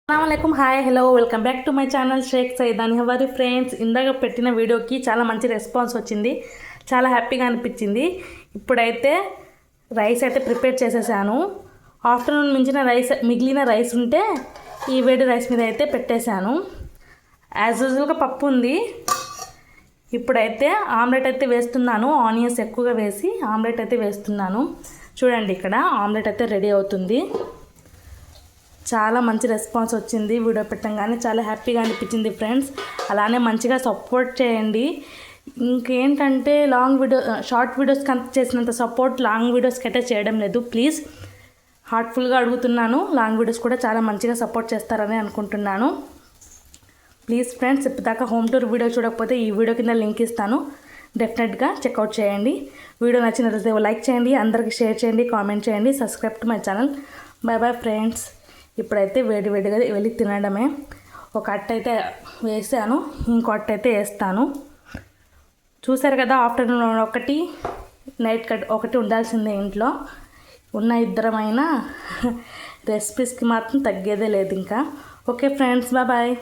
అస్సలాముఅలైకుం hi hello welcome back to my channel Shaik Saidani Havari friends. ఇందాక పెట్టిన వీడియోకి చాలా మంచి రెస్పాన్స్ వచ్చింది, చాలా హ్యాపీగా అనిపించింది. ఇప్పుడైతే రైస్ అయితే ప్రిపేర్ చేసేసాను. ఆఫ్టర్నూన్ మిగిలిన రైస్ ఉంటే ఈ వేడి రైస్ మీద అయితే పెట్టేశాను. యాజ్ యూజువల్గా పప్పు ఉంది. ఇప్పుడైతే ఆమ్లెట్ అయితే వేస్తున్నాను. ఆనియన్స్ ఎక్కువగా వేసి ఆమ్లెట్ అయితే వేస్తున్నాను. చూడండి, ఇక్కడ ఆమ్లెట్ అయితే రెడీ అవుతుంది. చాలా మంచి రెస్పాన్స్ వచ్చింది. వీడియో పెట్టంగానే చాలా హ్యాపీగా అనిపించింది ఫ్రెండ్స్. అలానే మంచిగా సపోర్ట్ చేయండి. ఇంకేంటంటే షార్ట్ వీడియోస్కి అంత చేసినంత సపోర్ట్ లాంగ్ వీడియోస్కి అయితే చేయడం లేదు. ప్లీజ్ హార్ట్ఫుల్గా అడుగుతున్నాను. లాంగ్ వీడియోస్ కూడా చాలా మంచిగా సపోర్ట్ చేస్తారని అనుకుంటున్నాను. ప్లీజ్ ఫ్రెండ్స్, ఇప్పటిదాకా హోమ్ టూర్ వీడియో చూడకపోతే ఈ వీడియో కింద లింక్ ఇస్తాను, డెఫినెట్గా చెక్అవుట్ చేయండి. వీడియో నచ్చినట్లయితే లైక్ చేయండి, అందరికీ షేర్ చేయండి, కామెంట్ చేయండి, subscribe to my channel. Bye bye friends. ఇప్పుడైతే వేడివేడిగా వెళ్ళి తినడమే. ఒక అట్ట అయితే వేసాను, ఇంకో అట్ట అయితే వేస్తాను. చూసారు కదా, ఆఫ్టర్నూన్ ఒకటి, నైట్ ఒకటి ఉండాల్సిందే ఇంట్లో. ఉన్న ఇద్దరమైనా రెసిపీస్కి మాత్రం తగ్గేదే లేదు ఇంకా. Okay friends, bye bye.